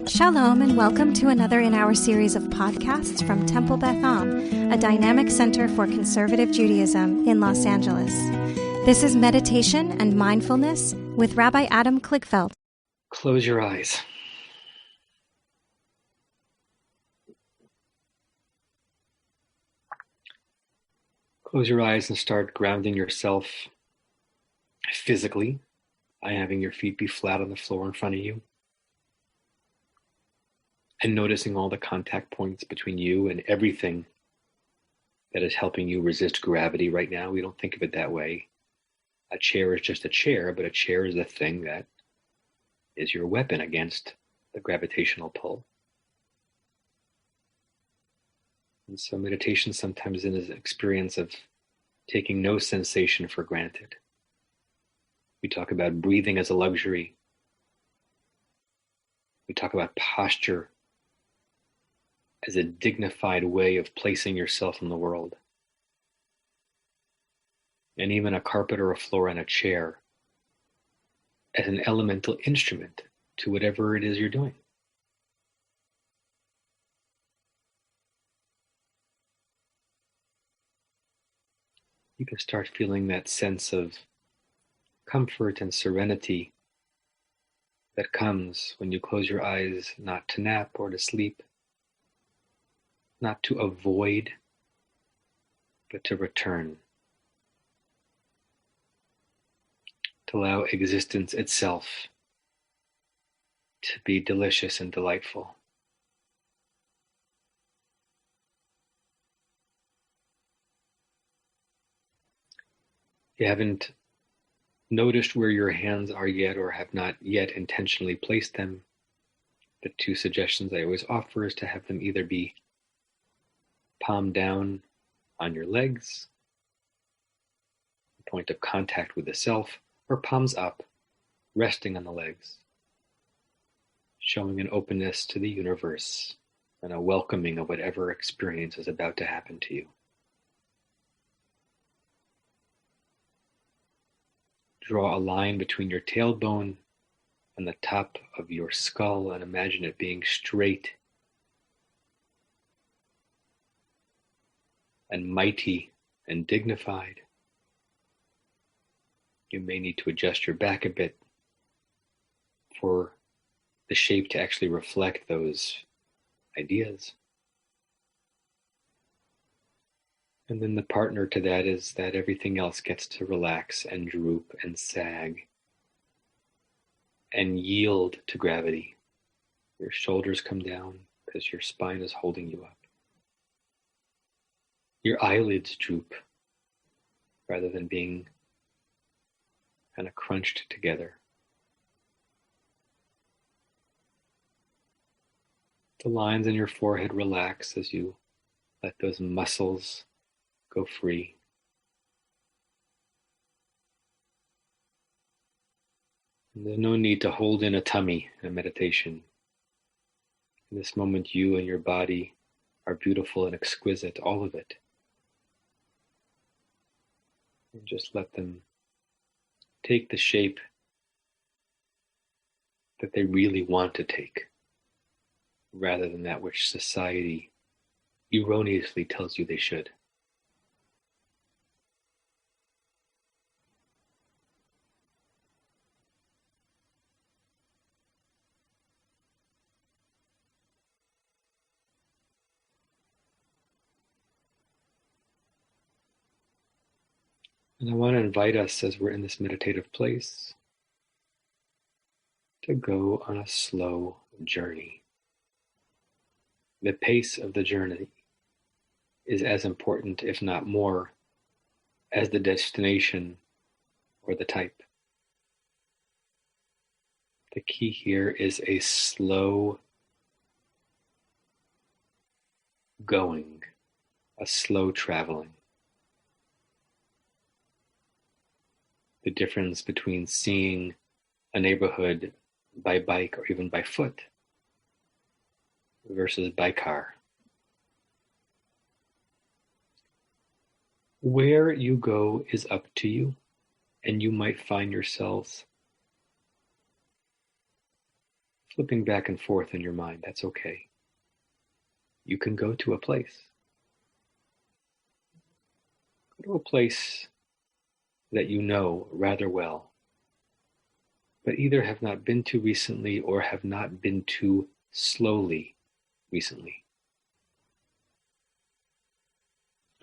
Shalom and welcome to another in our series of podcasts from Temple Beth Am, a dynamic center for conservative Judaism in Los Angeles. This is Meditation and Mindfulness with Rabbi Adam Kligfeld. Close your eyes. Close your eyes and start grounding yourself physically by having your feet be flat on the floor in front of you and noticing all the contact points between you and everything that is helping you resist gravity right now. We don't think of it that way. A chair is just a chair, but a chair is the thing that is your weapon against the gravitational pull. And so meditation sometimes is an experience of taking no sensation for granted. We talk about breathing as a luxury. We talk about posture as a dignified way of placing yourself in the world. And even a carpet or a floor and a chair as an elemental instrument to whatever it is you're doing. You can start feeling that sense of comfort and serenity that comes when you close your eyes, not to nap or to sleep, not to avoid, but to return, to allow existence itself to be delicious and delightful. If you haven't noticed where your hands are yet or have not yet intentionally placed them, the two suggestions I always offer is to have them either be palm down on your legs, point of contact with the self, or palms up, resting on the legs, showing an openness to the universe and a welcoming of whatever experience is about to happen to you. Draw a line between your tailbone and the top of your skull and imagine it being straight and mighty and dignified. You may need to adjust your back a bit for the shape to actually reflect those ideas. And then the partner to that is that everything else gets to relax and droop and sag and yield to gravity. Your shoulders come down because your spine is holding you up. Your eyelids droop rather than being kind of crunched together. The lines in your forehead relax as you let those muscles go free. And there's no need to hold in a tummy in meditation. In this moment, you and your body are beautiful and exquisite, all of it. And just let them take the shape that they really want to take, rather than that which society erroneously tells you they should. And I want to invite us, as we're in this meditative place, to go on a slow journey. The pace of the journey is as important, if not more, as the destination or the type. The key here is a slow going, a slow traveling. The difference between seeing a neighborhood by bike or even by foot versus by car. Where you go is up to you, and you might find yourselves flipping back and forth in your mind. That's okay. You can go to a place. Go to a place that you know rather well, but either have not been to recently or have not been to slowly recently.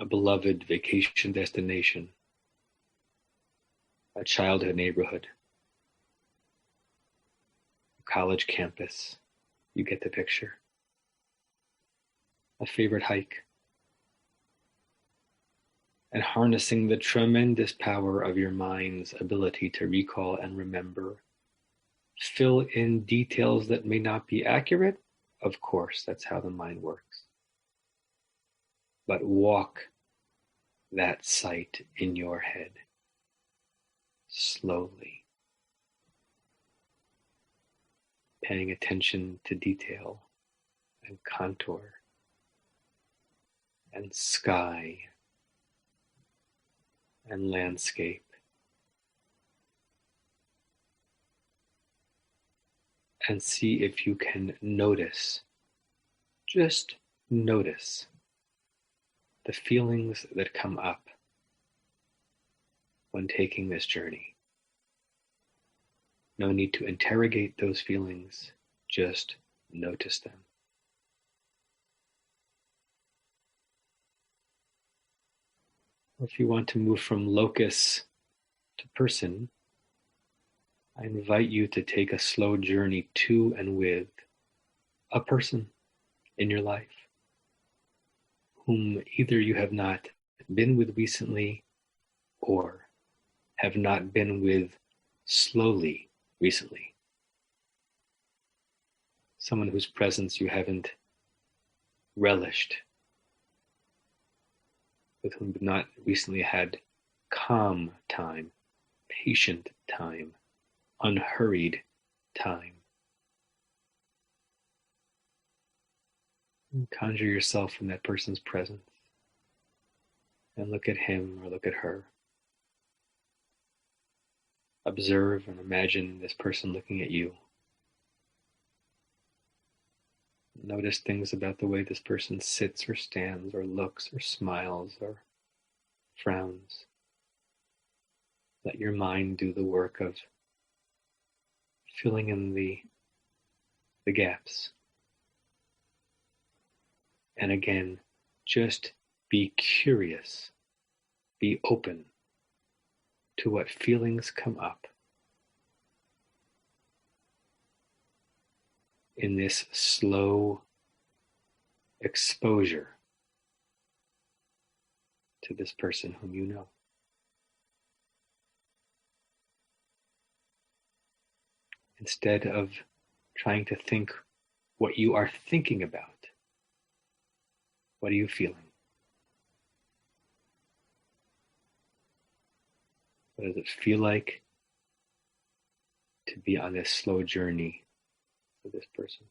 A beloved vacation destination, a childhood neighborhood, a college campus, you get the picture. A favorite hike. And harnessing the tremendous power of your mind's ability to recall and remember. Fill in details that may not be accurate. Of course, that's how the mind works. But walk that site in your head slowly, paying attention to detail and contour and sky and landscape. And see if you can notice, just notice the feelings that come up when taking this journey. No need to interrogate those feelings, just notice them. Or if you want to move from locus to person, I invite you to take a slow journey to and with a person in your life whom either you have not been with recently or have not been with slowly recently. Someone whose presence you haven't relished, with whom you've not recently had calm time, patient time, unhurried time. And conjure yourself in that person's presence and look at him or look at her. Observe and imagine this person looking at you. Notice things about the way this person sits or stands or looks or smiles or frowns. Let your mind do the work of filling in the gaps. And again, just be curious, be open to what feelings come up in this slow exposure to this person whom you know. Instead of trying to think what you are thinking about, what are you feeling? What does it feel like to be on this slow journey with this person?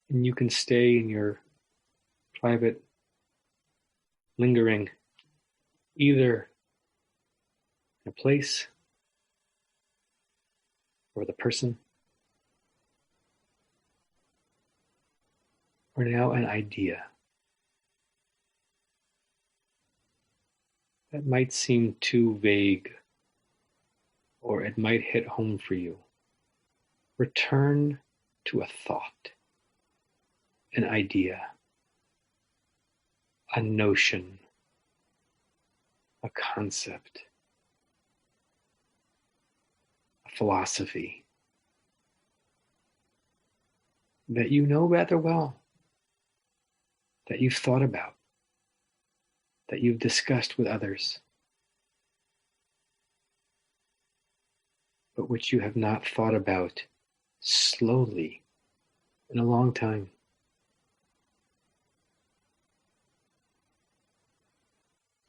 And you can stay in your private lingering either in a place or the person, or now an idea that might seem too vague or it might hit home for you. Return to a thought, an idea, a notion, a concept, a philosophy that you know rather well, that you've thought about, that you've discussed with others, but which you have not thought about slowly in a long time.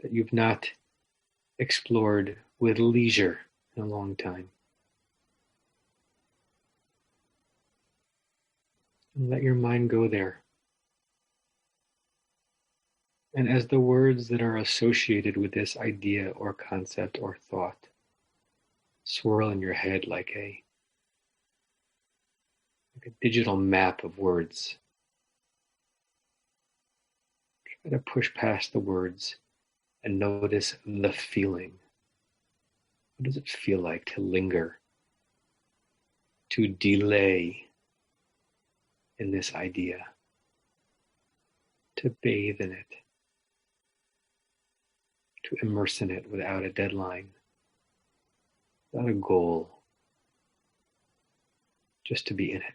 That you've not explored with leisure in a long time. And let your mind go there. And as the words that are associated with this idea or concept or thought swirl in your head like a digital map of words, try to push past the words and notice the feeling. What does it feel like to linger, to delay in this idea, to bathe in it, to immerse in it without a deadline, without a goal, just to be in it?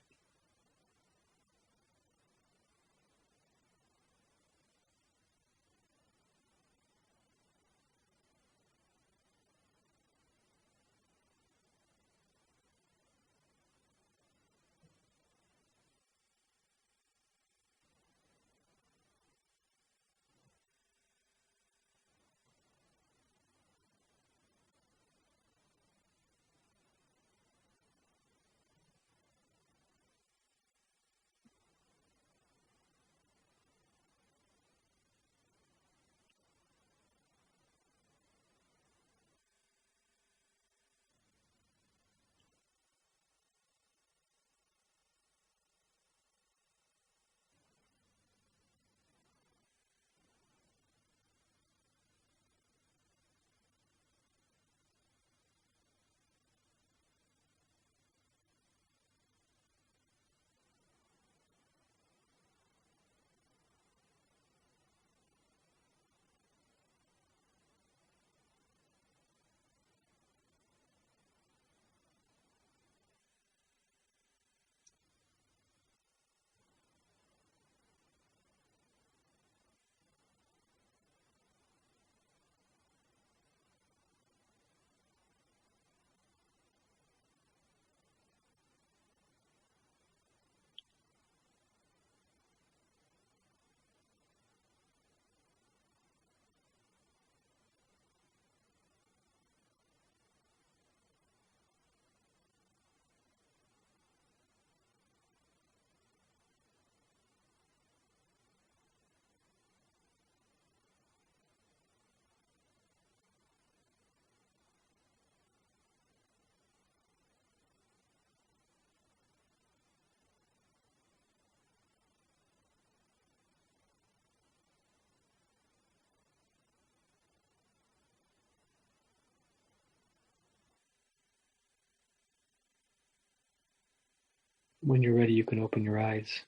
When you're ready, you can open your eyes.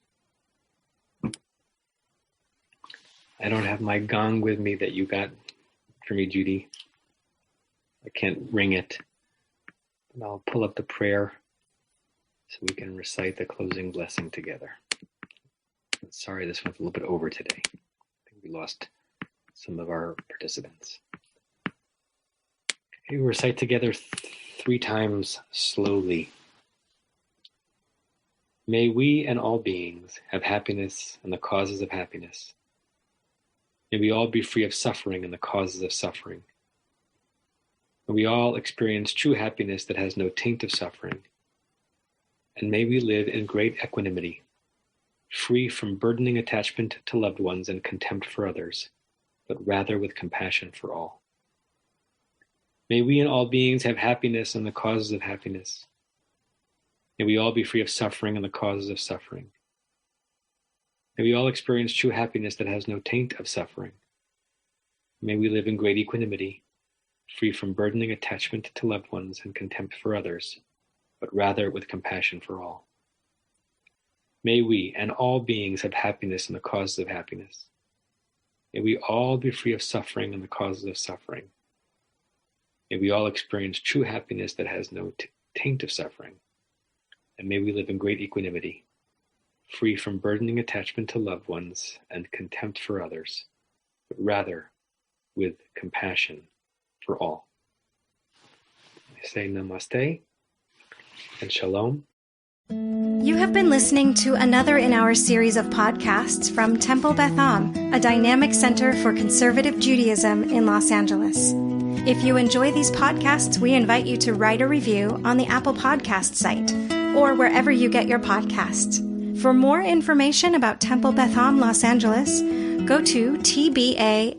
I don't have my gong with me that you got for me, Judy. I can't ring it. But I'll pull up the prayer so we can recite the closing blessing together. Sorry, this went a little bit over today. I think we lost some of our participants. Okay, we recite together 3 times slowly. May we and all beings have happiness and the causes of happiness. May we all be free of suffering and the causes of suffering. May we all experience true happiness that has no taint of suffering. And may we live in great equanimity, free from burdening attachment to loved ones and contempt for others, but rather with compassion for all. May we and all beings have happiness and the causes of happiness. May we all be free of suffering and the causes of suffering. May we all experience true happiness that has no taint of suffering. May we live in great equanimity, free from burdening attachment to loved ones and contempt for others, but rather with compassion for all. May we and all beings have happiness and the causes of happiness. May we all be free of suffering and the causes of suffering. May we all experience true happiness that has no taint of suffering. And may we live in great equanimity, free from burdening attachment to loved ones and contempt for others, but rather with compassion for all. I say namaste and shalom. You have been listening to another in our series of podcasts from Temple Beth Am, a dynamic center for conservative Judaism in Los Angeles. If you enjoy these podcasts, we invite you to write a review on the Apple Podcast site or wherever you get your podcasts. For more information about Temple Beth Am Los Angeles, go to tbala.org.